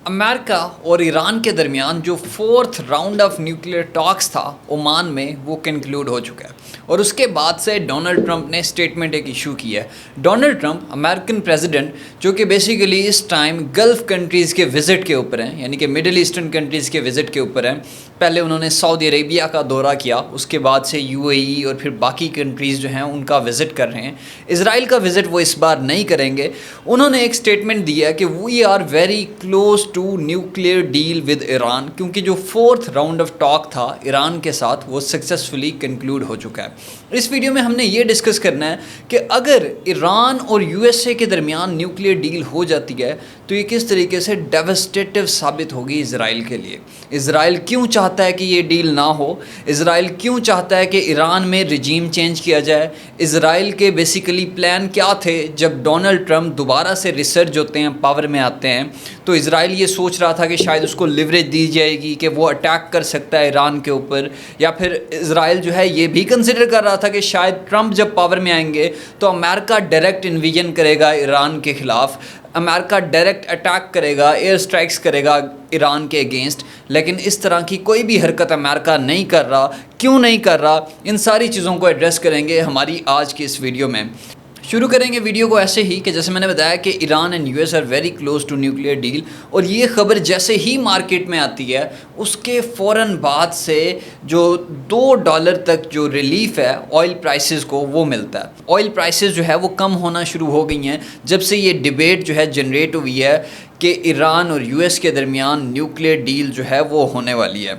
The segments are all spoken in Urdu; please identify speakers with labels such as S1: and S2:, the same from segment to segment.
S1: امریکہ اور ایران کے درمیان جو 4th راؤنڈ آف نیوکلیئر ٹاکس تھا عمان میں، وہ کنکلوڈ ہو چکا ہے، اور اس کے بعد سے ڈونلڈ ٹرمپ نے اسٹیٹمنٹ ایک ایشو کی ہے۔ ڈونلڈ ٹرمپ امریکن پریزیڈنٹ جو کہ بیسیکلی اس ٹائم گلف کنٹریز کے وزٹ کے اوپر ہیں، یعنی کہ مڈل ایسٹرن کنٹریز کے وزٹ کے اوپر ہیں۔ پہلے انہوں نے سعودی عربیہ کا دورہ کیا، اس کے بعد سے UAE اور پھر باقی کنٹریز جو ہیں ان کا وزٹ کر رہے ہیں۔ اسرائیل کا وزٹ وہ اس بار نہیں کریں گے۔ انہوں نے ایک اسٹیٹمنٹ دیا ہے کہ we are very close to nuclear deal with Iran, کیونکہ جو 4th راؤنڈ آف ٹاک تھا ایران کے ساتھ وہ سکسیسفلی کنکلوڈ ہو چکا ہے۔ اس ویڈیو میں ہم نے یہ ڈسکس کرنا ہے کہ اگر ایران اور USA کے درمیان نیوکلیئر ڈیل ہو جاتی ہے تو یہ کس طریقے سے ڈیوسٹیٹو ثابت ہوگی اسرائیل کے لیے۔ اسرائیل کیوں چاہتا ہے کہ یہ ڈیل نہ ہو؟ اسرائیل کیوں چاہتا ہے کہ ایران میں رجیم چینج کیا جائے؟ اسرائیل کے بیسیکلی پلان کیا تھے جب ڈونلڈ ٹرمپ دوبارہ سے ریسرچ ہوتے ہیں، پاور میں آتے ہیں؟ تو اسرائیل یہ سوچ رہا تھا کہ شاید اس کو لیوریج دی جائے گی کہ وہ اٹیک کر سکتا ہے ایران کے اوپر، یا پھر اسرائیل جو ہے یہ بھی کنسیڈر کر رہا تھا کہ شاید ٹرمپ جب پاور میں آئیں گے تو امریکہ ڈائریکٹ انویژن کرے گا ایران کے خلاف، امریکہ ڈائریکٹ اٹیک کرے گا، ایئر سٹرائکس کرے گا ایران کے اگینسٹ۔ لیکن اس طرح کی کوئی بھی حرکت امریکہ نہیں کر رہا۔ کیوں نہیں کر رہا؟ ان ساری چیزوں کو ایڈریس کریں گے ہماری آج کی اس ویڈیو میں۔ شروع کریں گے ویڈیو کو ایسے ہی کہ جیسے میں نے بتایا کہ Iran and US are very close to nuclear deal, اور یہ خبر جیسے ہی مارکیٹ میں آتی ہے اس کے فوراً بعد سے جو $2 تک جو ریلیف ہے آئل پرائسز کو وہ ملتا ہے۔ آئل پرائسز جو ہے وہ کم ہونا شروع ہو گئی ہیں جب سے یہ ڈیبیٹ جو ہے جنریٹ ہوئی ہے کہ ایران اور US کے درمیان نیوکلیئر ڈیل جو ہے وہ ہونے والی ہے۔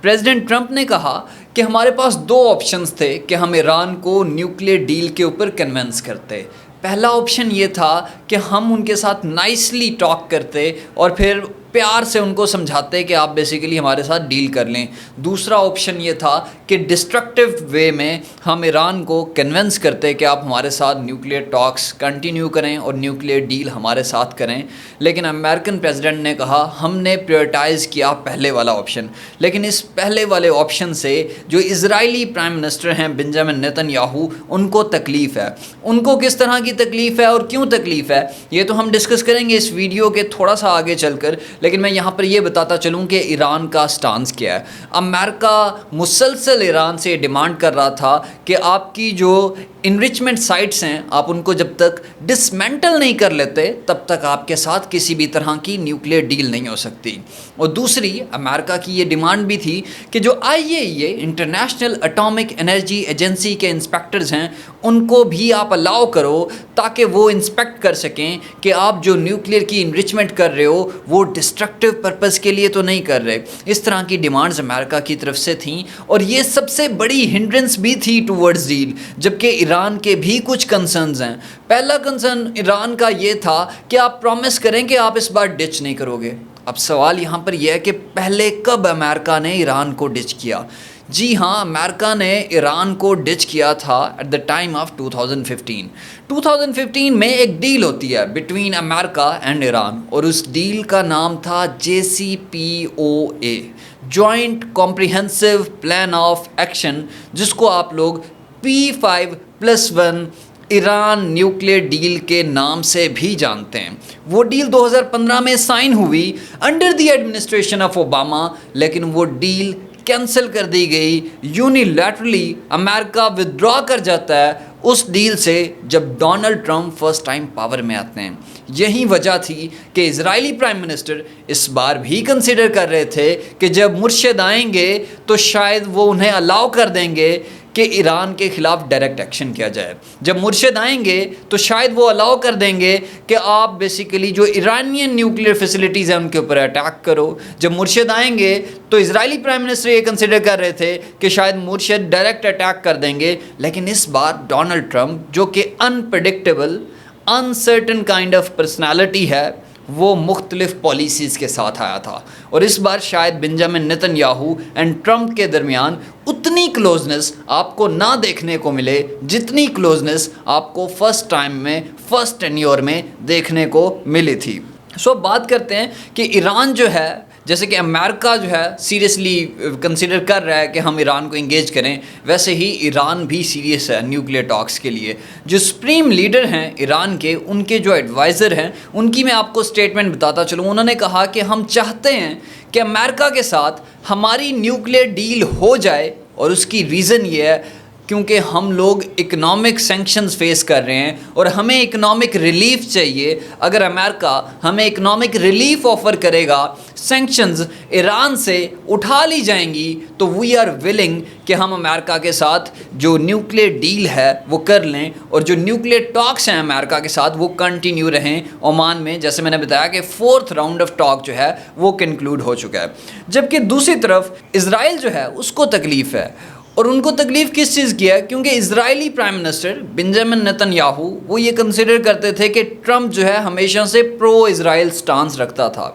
S1: پریزیڈنٹ ٹرمپ نے کہا کہ ہمارے پاس 2 آپشنز تھے کہ ہم ایران کو نیوکلیئر ڈیل کے اوپر کنونس کرتے۔ پہلا آپشن یہ تھا کہ ہم ان کے ساتھ نائسلی ٹاک کرتے اور پھر پیار سے ان کو سمجھاتے کہ آپ بیسیکلی ہمارے ساتھ ڈیل کر لیں۔ دوسرا آپشن یہ تھا کہ ڈسٹرکٹیو وے میں ہم ایران کو کنونس کرتے کہ آپ ہمارے ساتھ نیوکلیئر ٹاکس کنٹینیو کریں اور نیوکلیئر ڈیل ہمارے ساتھ کریں۔ لیکن امریکن پریزیڈنٹ نے کہا ہم نے پریورٹائز کیا پہلے والا آپشن، لیکن اس پہلے والے آپشن سے جو اسرائیلی پرائم منسٹر ہیں بنجامن نیتن یاہو، ان کو تکلیف ہے۔ ان کو کس طرح کی تکلیف ہے اور کیوں تکلیف ہے یہ تو ہم ڈسکس کریں گے اس ویڈیو کے تھوڑا سا آگے چل کر، لیکن میں یہاں پر یہ بتاتا چلوں کہ ایران کا سٹانس کیا ہے۔ امریکہ مسلسل ایران سے ڈیمانڈ کر رہا تھا کہ آپ کی جو انریچمنٹ سائٹس ہیں آپ ان کو جب تک ڈسمینٹل نہیں کر لیتے تب تک آپ کے ساتھ کسی بھی طرح کی نیوکلیئر ڈیل نہیں ہو سکتی۔ اور دوسری امریکہ کی یہ ڈیمانڈ بھی تھی کہ جو IAEA international atomic energy agency کے انسپیکٹرز ہیں ان کو بھی آپ الاؤ کرو تاکہ وہ انسپیکٹ کر سکیں کہ آپ جو نیوکلیئر کی انریچمنٹ کر رہے ہو وہ ڈسٹرکٹیو پرپز کے لیے تو نہیں کر رہے۔ اس طرح کی ڈیمانڈز امریکہ کی طرف سے تھیں، اور یہ سب سے بڑی ہنڈرنس بھی تھی ٹورڈز ڈیل، جبکہ ایران کے بھی کچھ کنسرنز ہیں۔ پہلا کنسرن ایران کا یہ تھا کہ آپ پرومس کریں کہ آپ اس بار ڈچ نہیں کرو گے۔ اب سوال یہاں پر یہ ہے کہ پہلے کب امریکہ نے ایران کو ڈچ کیا؟ جی ہاں، امریکہ نے ایران کو ڈچ کیا تھا ایٹ دا ٹائم آف 2015۔ 2015 میں ایک ڈیل ہوتی ہے بٹوین امریکہ اینڈ ایران، اور اس ڈیل کا نام تھا JCPOA، joint comprehensive plan of action, جس کو آپ لوگ P5+1 ایران نیوکلیئر ڈیل کے نام سے بھی جانتے ہیں۔ وہ ڈیل 2015 میں سائن ہوئی under the administration of Obama, لیکن وہ ڈیل کینسل کر دی گئی۔ یونیلیٹرلی امریکہ ودرا کر جاتا ہے اس ڈیل سے جب Donald Trump first time power میں آتے ہیں۔ یہی وجہ تھی کہ اسرائیلی پرائم منسٹر اس بار بھی کنسیڈر کر رہے تھے کہ جب مرشد آئیں گے تو شاید وہ انہیں الاؤ کر دیں گے کہ ایران کے خلاف ڈائریکٹ ایکشن کیا جائے۔ جب مرشد آئیں گے تو شاید وہ الاؤ کر دیں گے کہ آپ بیسیکلی جو ایرانین نیوکلیئر فیسلٹیز ہیں ان کے اوپر اٹیک کرو۔ جب مرشد آئیں گے تو اسرائیلی پرائم منسٹر یہ کنسیڈر کر رہے تھے کہ شاید مرشد ڈائریکٹ اٹیک کر دیں گے، لیکن اس بار ڈونلڈ ٹرمپ جو کہ unpredictable uncertain kind of personality ہے وہ مختلف پالیسیز کے ساتھ آیا تھا، اور اس بار شاید Benjamin Nitin Yahoo and Trump کے درمیان اتنی کلوزنس آپ کو نہ دیکھنے کو ملے جتنی کلوزنس آپ کو فرسٹ ٹائم میں فرسٹ ٹینیور میں دیکھنے کو ملی تھی۔ بات کرتے ہیں کہ ایران جو ہے جیسے کہ امریکہ جو ہے سیریسلی کنسیڈر کر رہا ہے کہ ہم ایران کو انگیج کریں، ویسے ہی ایران بھی سیریس ہے نیوکلیئر ٹاکس کے لیے۔ جو سپریم لیڈر ہیں ایران کے، ان کے جو ایڈوائزر ہیں، ان کی میں آپ کو سٹیٹمنٹ بتاتا چلوں۔ انہوں نے کہا کہ ہم چاہتے ہیں کہ امریکہ کے ساتھ ہماری نیوکلیئر ڈیل ہو جائے، اور اس کی ریزن یہ ہے کیونکہ ہم لوگ اکنامک سینکشنز فیس کر رہے ہیں اور ہمیں اکنامک ریلیف چاہیے۔ اگر امریکہ ہمیں اکنامک ریلیف آفر کرے گا، سینکشنز ایران سے اٹھا لی جائیں گی، تو وی آر ولنگ کہ ہم امریکہ کے ساتھ جو نیوکلیئر ڈیل ہے وہ کر لیں، اور جو نیوکلیئر ٹاکس ہیں امریکہ کے ساتھ وہ کنٹینیو رہیں عمان میں۔ جیسے میں نے بتایا کہ 4th راؤنڈ آف ٹاک جو ہے وہ کنکلوڈ ہو چکا ہے۔ جبکہ دوسری طرف اسرائیل جو ہے اس کو تکلیف ہے، اور ان کو تکلیف کس چیز کی ہے؟ کیونکہ Israeli prime minister Benjamin Netanyahu وہ یہ کنسیڈر کرتے تھے کہ ٹرمپ جو ہے ہمیشہ سے پرو اسرائیل سٹانس رکھتا تھا۔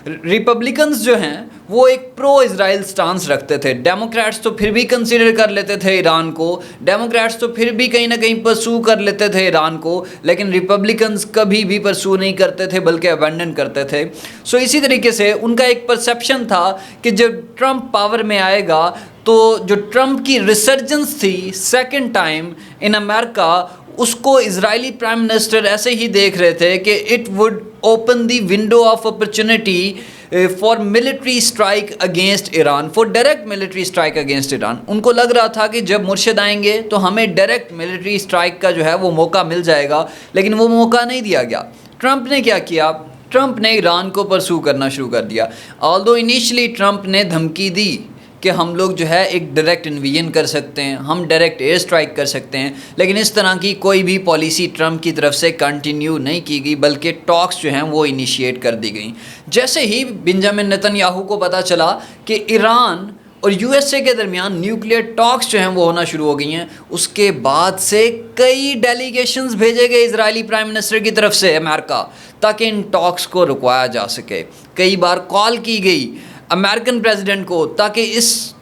S1: ریپبلکنز جو ہیں وہ ایک پرو اسرائیل سٹانس رکھتے تھے۔ ڈیموکریٹس تو پھر بھی کنسیڈر کر لیتے تھے ایران کو، ڈیموکریٹس تو پھر بھی کہیں نہ کہیں پرسو کر لیتے تھے ایران کو، لیکن ریپبلکنز کبھی بھی پرسو نہیں کرتے تھے بلکہ ابینڈن کرتے تھے۔ سو اسی طریقے سے ان کا ایک پرسیپشن تھا کہ جب ٹرمپ پاور میں آئے گا تو جو ٹرمپ کی ریسرجنس تھی سیکنڈ ٹائم ان امریکہ، اس کو اسرائیلی پرائم منسٹر ایسے ہی دیکھ رہے تھے کہ it would open the window of opportunity for military strike against Iran, for direct military strike against Iran. ان کو لگ رہا تھا کہ جب مرشد آئیں گے تو ہمیں ڈائریکٹ ملٹری اسٹرائک کا جو ہے وہ موقع مل جائے گا، لیکن وہ موقع نہیں دیا گیا۔ ٹرمپ نے کیا کیا؟ ٹرمپ نے ایران کو پرسو کرنا شروع کر دیا۔ آلدو انیشلی ٹرمپ نے دھمکی دی کہ ہم لوگ جو ہے ایک ڈائریکٹ انویژن کر سکتے ہیں، ہم ڈائریکٹ ایئر اسٹرائک کر سکتے ہیں، لیکن اس طرح کی کوئی بھی پالیسی ٹرمپ کی طرف سے کنٹینیو نہیں کی گئی، بلکہ ٹاکس جو ہیں وہ انیشیٹ کر دی گئیں۔ جیسے ہی بنجامن نیتن یاہو کو پتہ چلا کہ ایران اور یو ایس اے کے درمیان نیوکلیئر ٹاکس جو ہیں وہ ہونا شروع ہو گئی ہیں، اس کے بعد سے کئی ڈیلیگیشنز بھیجے گئے اسرائیلی پرائم منسٹر کی طرف سے امریکہ، تاکہ ان ٹاکس کو رکوایا جا سکے۔ کئی بار کال کی گئی امریکن پریزیڈنٹ کو تاکہ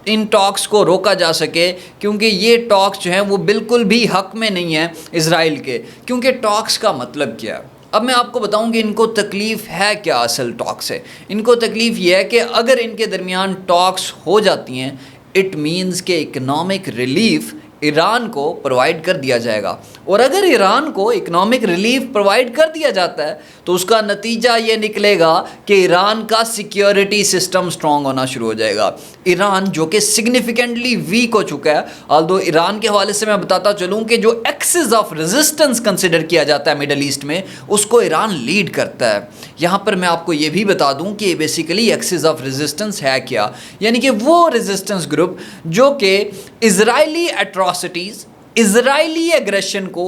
S1: ان ٹاکس کو روکا جا سکے، کیونکہ یہ ٹاکس جو ہیں وہ بالکل بھی حق میں نہیں ہیں اسرائیل کے۔ کیونکہ ٹاکس کا مطلب کیا ہے؟ اب میں آپ کو بتاؤں کہ ان کو تکلیف ہے کیا اصل ٹاکس ہے۔ ان کو تکلیف یہ ہے کہ اگر ان کے درمیان ٹاکس ہو جاتی ہیں، اٹ مینز کہ اکنامک ریلیف ایران کو پرووائڈ کر دیا جائے گا، اور اگر ایران کو اکنامک ریلیف پرووائڈ کر دیا جاتا ہے تو اس کا نتیجہ یہ نکلے گا کہ ایران کا سیکیورٹی سسٹم سٹرونگ ہونا شروع ہو جائے گا۔ ایران جو کہ سگنیفیکنٹلی ویک ہو چکا ہے، آلدو ایران کے حوالے سے میں بتاتا چلوں کہ جو ایکسس آف ریزسٹنس کنسیڈر کیا جاتا ہے مڈل ایسٹ میں، اس کو ایران لیڈ کرتا ہے۔ یہاں پر میں آپ کو یہ بھی بتا دوں کہ بیسیکلی ایکسس آف ریزسٹنس ہے کیا، یعنی کہ وہ ریزسٹنس گروپ جو کہ اسرائیلی ایٹراسٹیز، اسرائیلی ایگریشن کو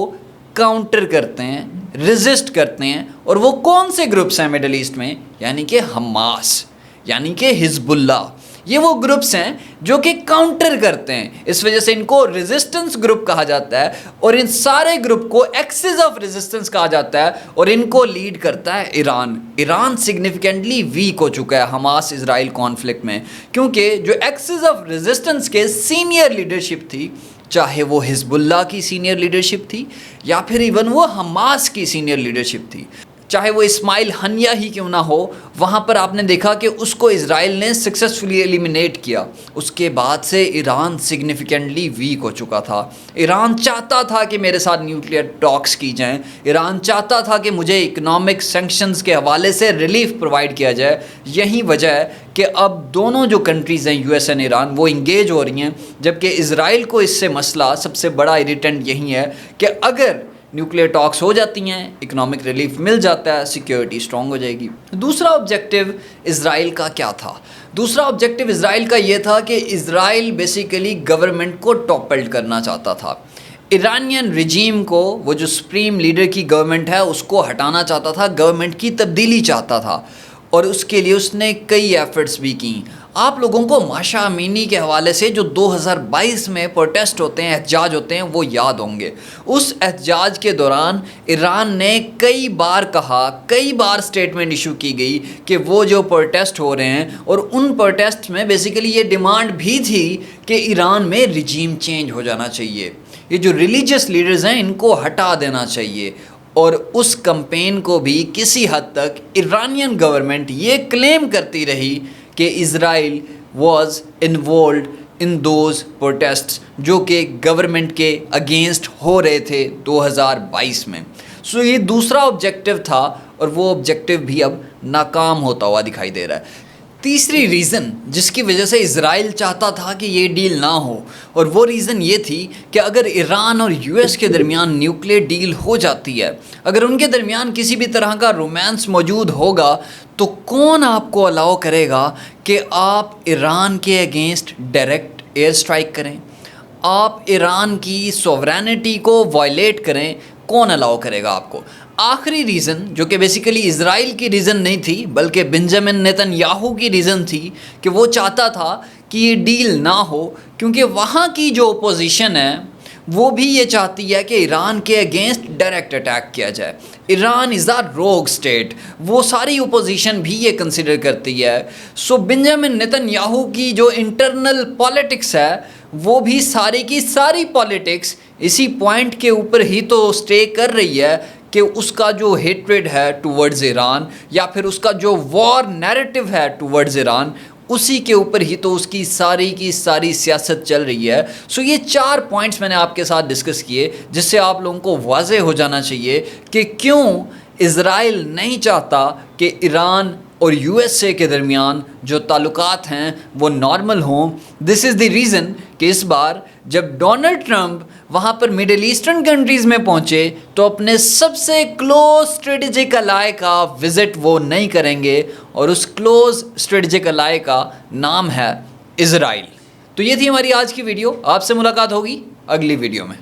S1: کاؤنٹر کرتے ہیں، ریزسٹ کرتے ہیں۔ اور وہ کون سے گروپس ہیں مڈل ایسٹ میں؟ یعنی کہ حماس، یعنی کہ حزب اللہ، یہ وہ گروپس ہیں جو کہ کاؤنٹر کرتے ہیں۔ اس وجہ سے ان کو ریزسٹنس گروپ کہا جاتا ہے، اور ان سارے گروپ کو ایکسس آف ریزسٹنس کہا جاتا ہے، اور ان کو لیڈ کرتا ہے ایران۔ ایران سگنیفیکنٹلی ویک ہو چکا ہے حماس اسرائیل کانفلکٹ میں، کیونکہ جو ایکسس آف ریزسٹنس کے سینئر لیڈرشپ تھی، چاہے وہ حزب اللہ کی سینئر لیڈرشپ تھی یا پھر ایون وہ حماس کی سینئر لیڈرشپ تھی، چاہے وہ اسماعیل ہنیا ہی کیوں نہ ہو، وہاں پر آپ نے دیکھا کہ اس کو اسرائیل نے سکسیسفلی ایلیمینیٹ کیا۔ اس کے بعد سے ایران سگنیفیکنٹلی ویک ہو چکا تھا۔ ایران چاہتا تھا کہ میرے ساتھ نیوکلیئر ٹاکس کی جائیں، ایران چاہتا تھا کہ مجھے اکنامک سینکشنز کے حوالے سے ریلیف پرووائڈ کیا جائے۔ یہی وجہ ہے کہ اب دونوں جو کنٹریز ہیں یو ایس اینڈ ایران وہ انگیج ہو رہی ہیں، جبکہ اسرائیل کو اس سے مسئلہ سب سے بڑا اریٹنٹ یہی ہے کہ اگر نیوکلیئر ٹاکس ہو جاتی ہیں، اکنامک ریلیف مل جاتا ہے، سیکیورٹی سٹرونگ ہو جائے گی۔ دوسرا آبجیکٹیو اسرائیل کا کیا تھا؟ دوسرا آبجیکٹیو اسرائیل کا یہ تھا کہ اسرائیل بیسیکلی گورنمنٹ کو ٹاپلڈ کرنا چاہتا تھا۔ ایرانین رجیم کو، وہ جو سپریم لیڈر کی گورنمنٹ ہے اس کو ہٹانا چاہتا تھا، گورنمنٹ کی تبدیلی چاہتا تھا، اور اس کے لیے اس نے کئی ایفرٹس بھی کیں۔ آپ لوگوں کو ماشا امینی کے حوالے سے جو 2022 میں پروٹیسٹ ہوتے ہیں، احتجاج ہوتے ہیں، وہ یاد ہوں گے۔ اس احتجاج کے دوران ایران نے کئی بار کہا، کئی بار سٹیٹمنٹ ایشو کی گئی کہ وہ جو پروٹیسٹ ہو رہے ہیں، اور ان پروٹیسٹ میں بیسیکلی یہ ڈیمانڈ بھی تھی کہ ایران میں رجیم چینج ہو جانا چاہیے، یہ جو ریلیجس لیڈرز ہیں ان کو ہٹا دینا چاہیے، اور اس کمپین کو بھی کسی حد تک ایرانین گورنمنٹ یہ کلیم کرتی رہی کہ اسرائیل واز انوالوڈ ان دوز پروٹیسٹس جو کہ گورنمنٹ کے اگینسٹ ہو رہے تھے 2022 میں. سو یہ دوسرا آبجیکٹیو تھا اور وہ آبجیکٹیو بھی اب ناکام ہوتا ہوا دکھائی دے رہا ہے. تیسری ریزن جس کی وجہ سے اسرائیل چاہتا تھا کہ یہ ڈیل نہ ہو، اور وہ ریزن یہ تھی کہ اگر ایران اور یو ایس کے درمیان نیوکلیئر ڈیل ہو جاتی ہے، اگر ان کے درمیان کسی بھی طرح کا رومانس موجود ہوگا، تو کون آپ کو الاؤ کرے گا کہ آپ ایران کے اگینسٹ ڈائریکٹ ایئر اسٹرائک کریں، آپ ایران کی سوورینٹی کو وائلیٹ کریں؟ کون الاؤ کرے گا آپ کو؟ آخری ریزن جو کہ بیسیکلی اسرائیل کی ریزن نہیں تھی بلکہ بنجامن نیتن یاہو کی ریزن تھی کہ وہ چاہتا تھا کہ یہ ڈیل نہ ہو، کیونکہ وہاں کی جو اپوزیشن ہے وہ بھی یہ چاہتی ہے کہ ایران کے اگینسٹ ڈائریکٹ اٹیک کیا جائے. ایران از اے روگ اسٹیٹ، وہ ساری اپوزیشن بھی یہ کنسیڈر کرتی ہے. سو بنجامن نیتن یاہو کی جو انٹرنل پالیٹکس ہے وہ بھی ساری کی ساری پالیٹکس اسی پوائنٹ کے اوپر ہی تو سٹے کر رہی ہے کہ اس کا جو ہیٹریڈ ہے ٹورڈز ایران، یا پھر اس کا جو وار نیریٹو ہے ٹورڈز ایران، اسی کے اوپر ہی تو اس کی ساری سیاست چل رہی ہے. سو یہ 4 پوائنٹس میں نے آپ کے ساتھ ڈسکس کیے جس سے آپ لوگوں کو واضح ہو جانا چاہیے کہ کیوں اسرائیل نہیں چاہتا کہ ایران اور یو ایس اے کے درمیان جو تعلقات ہیں وہ نارمل ہوں. دس از دی ریزن کہ اس بار جب ڈونلڈ ٹرمپ وہاں پر مڈل ایسٹرن کنٹریز میں پہنچے تو اپنے سب سے کلوز اسٹریٹجک الائی کا وزٹ وہ نہیں کریں گے، اور اس کلوز اسٹریٹجک الائی کا نام ہے اسرائیل. تو یہ تھی ہماری آج کی ویڈیو. آپ سے ملاقات ہوگی اگلی ویڈیو میں.